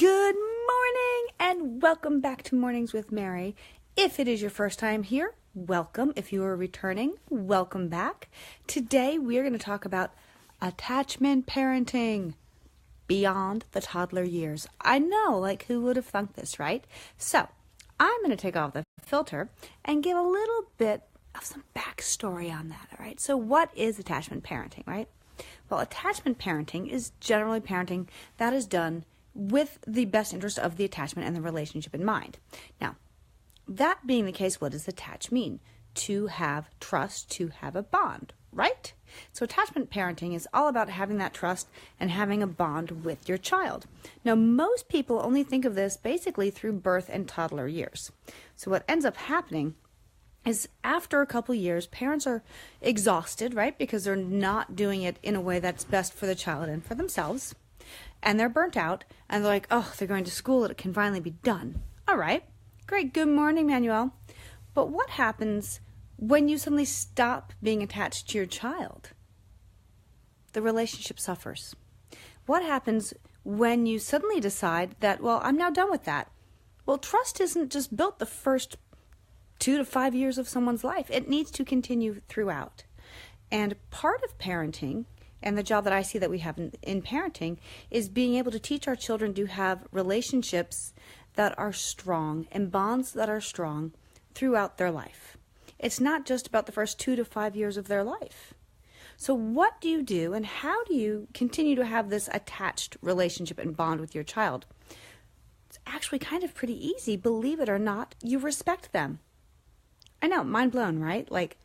Good morning and welcome back to Mornings with Mary. If it is your first time here, welcome. If you are returning, welcome back. Today we are going to talk about attachment parenting beyond the toddler years. I know, like who would have thunk this, right? So I'm going to take off the filter and give a little bit of some backstory on that, all right? So what is attachment parenting, right? Well, attachment parenting is generally parenting that is done with the best interest of the attachment and the relationship in mind. Now, that being the case, what does attach mean? To have trust, to have a bond, right? So attachment parenting is all about having that trust and having a bond with your child. Now, most people only think of this basically through birth and toddler years. So what ends up happening is after a couple years, parents are exhausted, right? Because they're not doing it in a way that's best for the child and for themselves. And they're burnt out, and they're like, oh, they're going to school, it can finally be done. All right, great, good morning, Manuel. But what happens when you suddenly stop being attached to your child? The relationship suffers. What happens when you suddenly decide that, well, I'm now done with that? Well, trust isn't just built the first 2 to 5 years of someone's life. It needs to continue throughout. And part of parenting, and the job that I see that we have in parenting, is being able to teach our children to have relationships that are strong and bonds that are strong throughout their life. It's not just about the first 2 to 5 years of their life. So what do you do and how do you continue to have this attached relationship and bond with your child? It's actually kind of pretty easy. Believe it or not, you respect them. I know, mind blown, right? Like,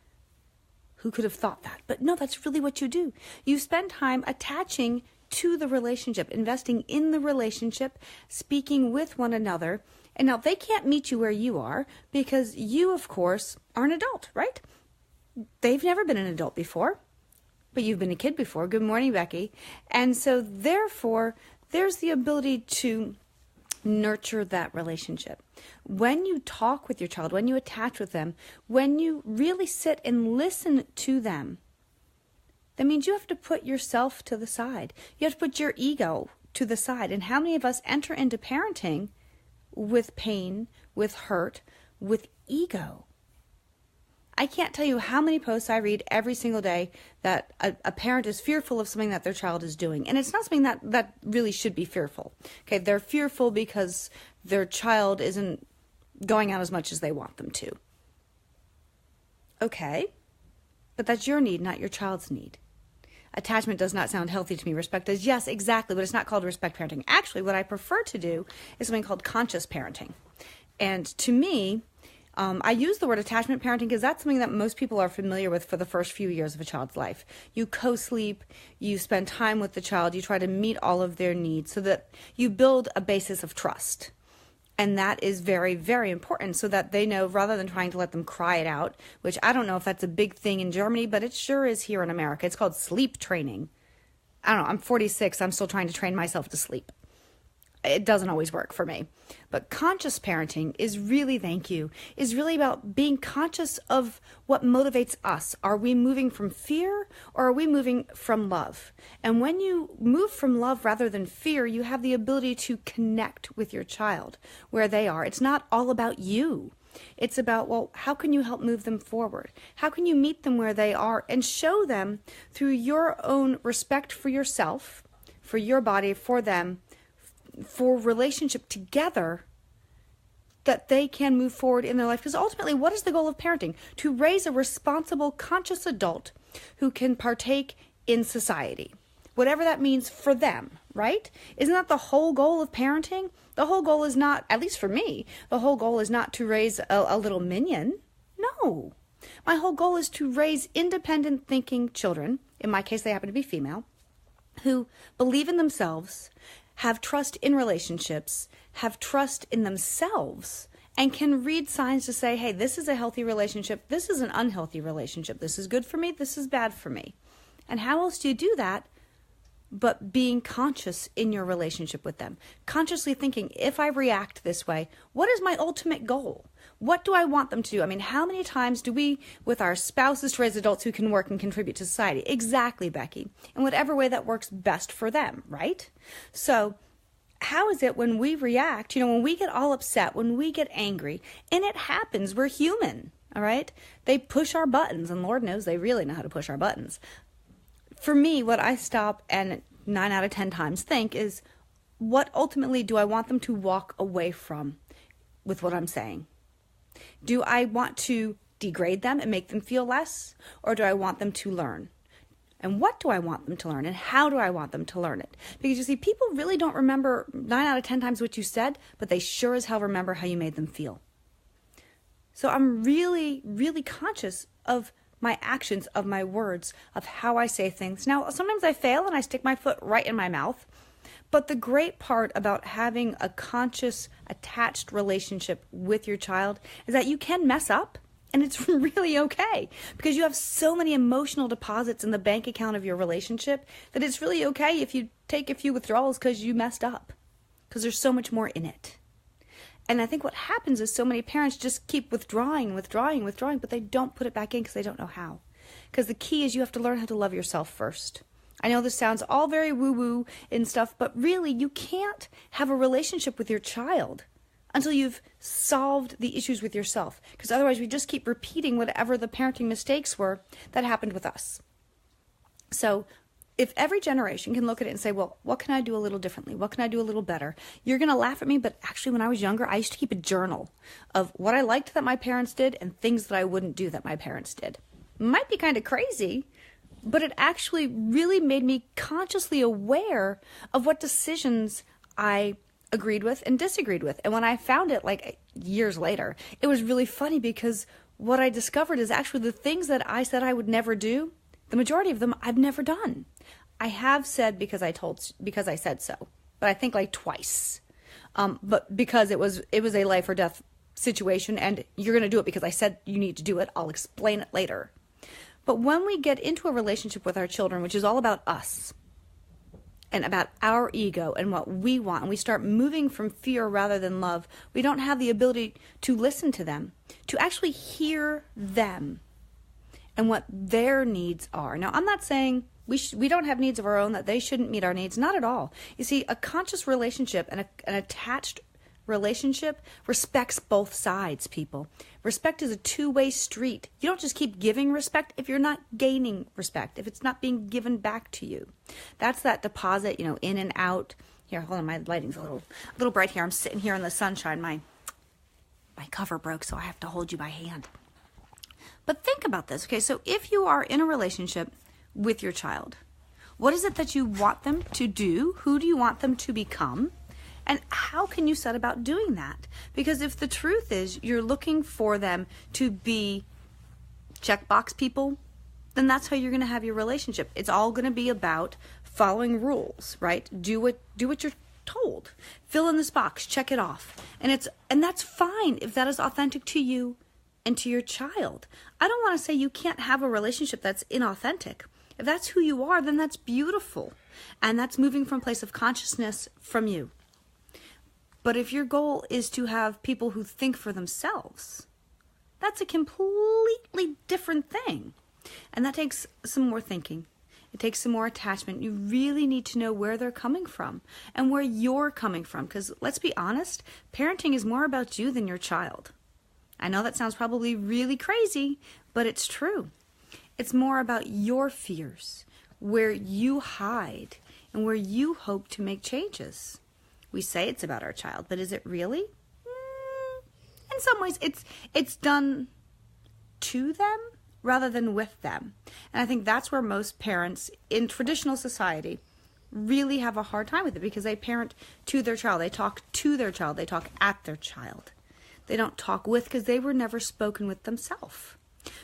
who could have thought that? But no, that's really what you do. You spend time attaching to the relationship, investing in the relationship, speaking with one another. And now they can't meet you where you are because you, of course, are an adult, right? They've never been an adult before, but you've been a kid before. Good morning, Becky. And so therefore, there's the ability to nurture that relationship. When you talk with your child, when you attach with them, when you really sit and listen to them, that means you have to put yourself to the side. You have to put your ego to the side. And how many of us enter into parenting with pain, with hurt, with ego? I can't tell you how many posts I read every single day that a parent is fearful of something that their child is doing. And it's not something that really should be fearful. Okay, they're fearful because their child isn't going out as much as they want them to. Okay, but that's your need, not your child's need. Attachment does not sound healthy to me. Respect is, yes, exactly, but it's not called respect parenting. Actually, what I prefer to do is something called conscious parenting. And to me, I use the word attachment parenting because that's something that most people are familiar with for the first few years of a child's life. You co-sleep, you spend time with the child, you try to meet all of their needs so that you build a basis of trust. And that is very, very important so that they know, rather than trying to let them cry it out, which I don't know if that's a big thing in Germany, but it sure is here in America. It's called sleep training. I don't know, I'm 46, I'm still trying to train myself to sleep. It doesn't always work for me. But conscious parenting is really, is really about being conscious of what motivates us. Are we moving from fear or are we moving from love? And when you move from love rather than fear, you have the ability to connect with your child where they are. It's not all about you. It's about, well, how can you help move them forward? How can you meet them where they are and show them through your own respect for yourself, for your body, for them, for relationship together, that they can move forward in their life. Because ultimately, what is the goal of parenting? To raise a responsible, conscious adult who can partake in society. Whatever that means for them, right? Isn't that the whole goal of parenting? The whole goal is not, at least for me, the whole goal is not to raise a little minion. No. My whole goal is to raise independent thinking children, in my case they happen to be female, who believe in themselves, have trust in relationships, have trust in themselves, and can read signs to say, hey, this is a healthy relationship, this is an unhealthy relationship, this is good for me, this is bad for me. And how else do you do that but being conscious in your relationship with them? Consciously thinking, if I react this way, what is my ultimate goal? What do I want them to do? I mean, how many times do we, with our spouses, raise adults who can work and contribute to society? Exactly, Becky. In whatever way that works best for them, right? So how is it when we react, when we get all upset, when we get angry, and it happens, we're human, all right? They push our buttons, and Lord knows they really know how to push our buttons. For me, what I stop and 9 out of 10 times think is, what ultimately do I want them to walk away from with what I'm saying? Do I want to degrade them and make them feel less, or do I want them to learn? And what do I want them to learn, and how do I want them to learn it? Because you see, people really don't remember 9 out of 10 times what you said, but they sure as hell remember how you made them feel. So I'm really, really conscious of my actions, of my words, of how I say things. Now, sometimes I fail and I stick my foot right in my mouth. But the great part about having a conscious, attached relationship with your child is that you can mess up, and it's really okay, because you have so many emotional deposits in the bank account of your relationship that it's really okay if you take a few withdrawals because you messed up, because there's so much more in it. And I think what happens is so many parents just keep withdrawing, but they don't put it back in because they don't know how. Because the key is you have to learn how to love yourself first. I know this sounds all very woo-woo and stuff, but really you can't have a relationship with your child until you've solved the issues with yourself. Because otherwise we just keep repeating whatever the parenting mistakes were that happened with us. So if every generation can look at it and say, well, what can I do a little differently? What can I do a little better? You're going to laugh at me, but actually when I was younger, I used to keep a journal of what I liked that my parents did and things that I wouldn't do that my parents did. Might be kind of crazy, but it actually really made me consciously aware of what decisions I agreed with and disagreed with. And when I found it like years later, it was really funny because what I discovered is actually the things that I said I would never do, the majority of them I've never done. I have said because I said so, but I think like twice. But because it was a life or death situation and you're going to do it because I said you need to do it, I'll explain it later. But when we get into a relationship with our children, which is all about us and about our ego and what we want, and we start moving from fear rather than love, we don't have the ability to listen to them, to actually hear them and what their needs are. Now, I'm not saying we don't have needs of our own, that they shouldn't meet our needs. Not at all. You see, a conscious relationship and an attached relationship respects both sides, people. Respect is a two-way street. You don't just keep giving respect if you're not gaining respect, if it's not being given back to you. That's that deposit, in and out. Here, hold on, my lighting's a little bright here. I'm sitting here in the sunshine. My cover broke, so I have to hold you by hand. But think about this, okay? So if you are in a relationship with your child, what is it that you want them to do? Who do you want them to become? And how can you set about doing that? Because if the truth is you're looking for them to be checkbox people, then that's how you're going to have your relationship. It's all going to be about following rules, right? Do what you're told. Fill in this box, check it off. And that's fine if that is authentic to you and to your child. I don't want to say you can't have a relationship that's inauthentic. If that's who you are, then that's beautiful. And that's moving from a place of consciousness from you. But if your goal is to have people who think for themselves, that's a completely different thing. And that takes some more thinking. It takes some more attachment. You really need to know where they're coming from and where you're coming from. Because let's be honest, parenting is more about you than your child. I know that sounds probably really crazy, but it's true. It's more about your fears, where you hide, and where you hope to make changes. We say it's about our child, but is it really? In some ways, it's done to them rather than with them. And I think that's where most parents in traditional society really have a hard time with it, because they parent to their child. They talk to their child. They talk at their child. They don't talk with, because they were never spoken with themselves.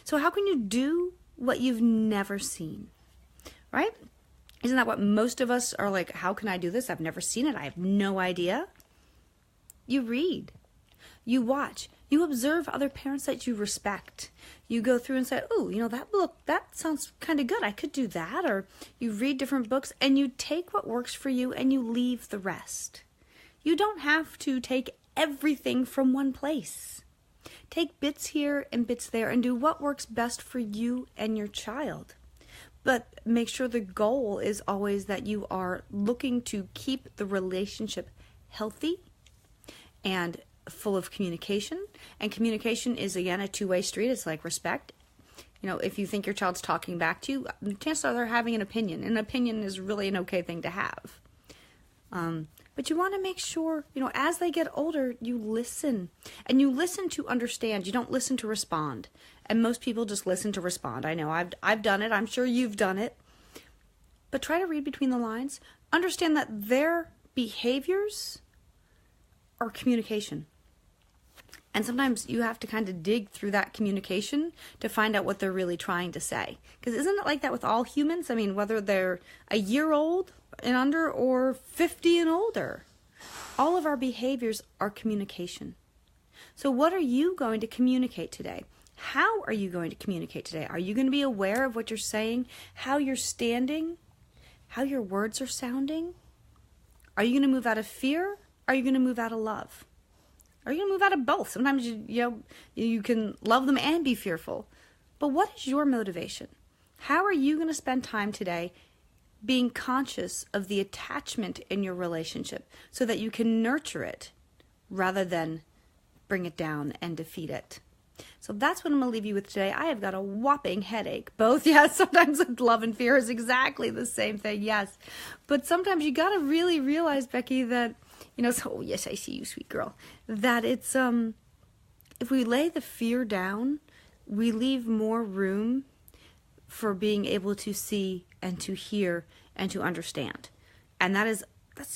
So how can you do what you've never seen, right? Isn't that what most of us are like, how can I do this? I've never seen it. I have no idea. You read. You watch. You observe other parents that you respect. You go through and say, oh, that sounds kind of good. I could do that. Or you read different books and you take what works for you and you leave the rest. You don't have to take everything from one place. Take bits here and bits there and do what works best for you and your child. But make sure the goal is always that you are looking to keep the relationship healthy and full of communication. And communication is, again, a two-way street. It's like respect. If you think your child's talking back to you, chances are they're having an opinion. An opinion is really an okay thing to have. But you want to make sure, as they get older, you listen. And you listen to understand. You don't listen to respond. And most people just listen to respond. I know I've done it. I'm sure you've done it. But try to read between the lines. Understand that their behaviors are communication. And sometimes you have to kind of dig through that communication to find out what they're really trying to say. Because isn't it like that with all humans? I mean, whether they're a year old and under or 50 and older, all of our behaviors are communication. So what are you going to communicate today? How are you going to communicate today? Are you going to be aware of what you're saying, how you're standing, how your words are sounding? Are you going to move out of fear? Are you going to move out of love? Are you going to move out of both? Sometimes you can love them and be fearful. But what is your motivation? How are you going to spend time today being conscious of the attachment in your relationship so that you can nurture it rather than bring it down and defeat it? So that's what I'm going to leave you with today. I have got a whopping headache. Both, yes, sometimes love and fear is exactly the same thing, yes. But sometimes you got to really realize, Becky, that oh yes, I see you, sweet girl, that it's, if we lay the fear down, we leave more room for being able to see and to hear and to understand. And that's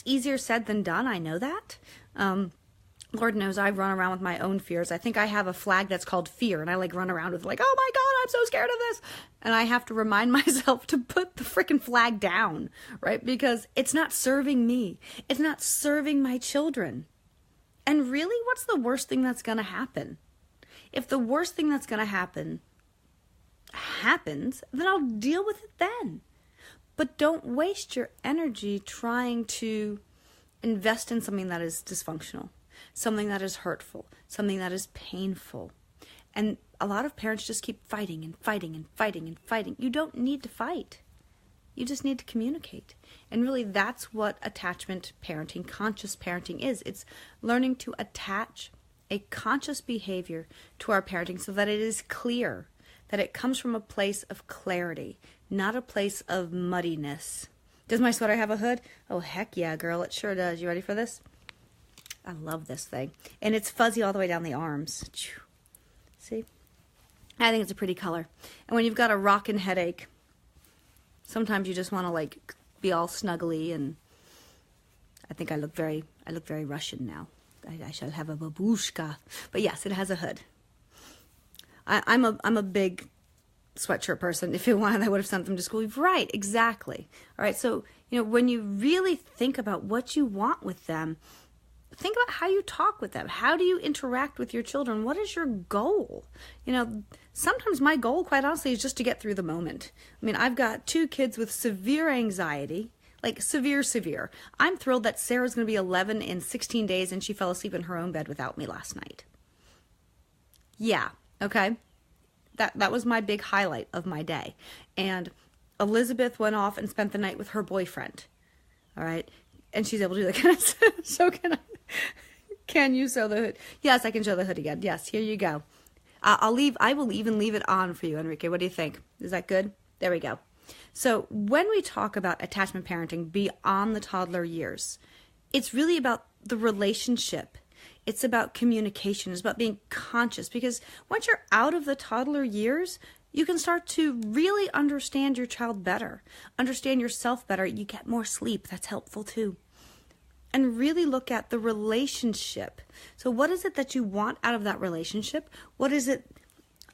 easier said than done. I know that. Lord knows I run around with my own fears. I think I have a flag that's called fear, and I run around with oh my God, I'm so scared of this. And I have to remind myself to put the freaking flag down, right? Because it's not serving me. It's not serving my children. And really, what's the worst thing that's going to happen? If the worst thing that's going to happen happens, then I'll deal with it then. But don't waste your energy trying to invest in something that is dysfunctional, something that is hurtful, something that is painful. And a lot of parents just keep fighting and fighting and fighting and fighting. You don't need to fight. You just need to communicate. And really, that's what attachment parenting, conscious parenting is. It's learning to attach a conscious behavior to our parenting so that it is clear, that it comes from a place of clarity, not a place of muddiness. Does my sweater have a hood? Oh, heck yeah, girl, it sure does. You ready for this? I love this thing. And it's fuzzy all the way down the arms. See? I think it's a pretty color. And when you've got a rockin' headache, sometimes you just want to be all snuggly, and I think I look very Russian now. I shall have a babushka. But yes, it has a hood. I'm a big sweatshirt person. If it wanted, I would have sent them to school. Right, exactly. All right, so, when you really think about what you want with them, think about how you talk with them. How do you interact with your children? What is your goal? Sometimes my goal, quite honestly, is just to get through the moment. I mean, I've got 2 kids with severe anxiety, severe. I'm thrilled that Sarah's going to be 11 in 16 days and she fell asleep in her own bed without me last night. Yeah, okay. That was my big highlight of my day. And Elizabeth went off and spent the night with her boyfriend. All right. And she's able to do that. So can you sew the hood? Yes, I can show the hood again. Yes, here you go. I will even leave it on for you, Enrique. What do you think? Is that good? There we go. So when we talk about attachment parenting beyond the toddler years, it's really about the relationship. It's about communication. It's about being conscious, because once you're out of the toddler years, you can start to really understand your child better, understand yourself better. You get more sleep. That's helpful too. And really look at the relationship. So what is it that you want out of that relationship? What is it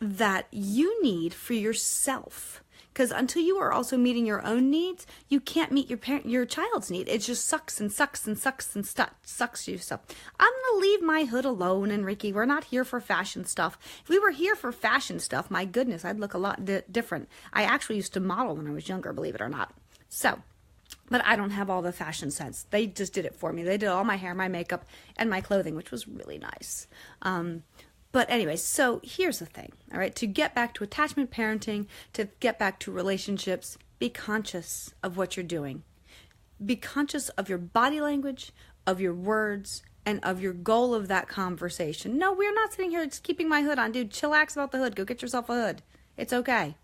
that you need for yourself? Because until you are also meeting your own needs, you can't meet your child's need. It just sucks and sucks and sucks and sucks you. So I'm going to leave my hood alone, Enrique. We're not here for fashion stuff. If we were here for fashion stuff, my goodness, I'd look a lot different. I actually used to model when I was younger, believe it or not. So, but I don't have all the fashion sense. They just did it for me. They did all my hair, my makeup, and my clothing, which was really nice. But anyway, so here's the thing, all right? To get back to attachment parenting, to get back to relationships, be conscious of what you're doing. Be conscious of your body language, of your words, and of your goal of that conversation. No, we're not sitting here just keeping my hood on. Dude, chillax about the hood. Go get yourself a hood. It's okay.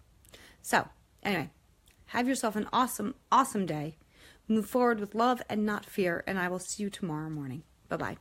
So, anyway, have yourself an awesome, awesome day. Move forward with love and not fear, and I will see you tomorrow morning. Bye-bye.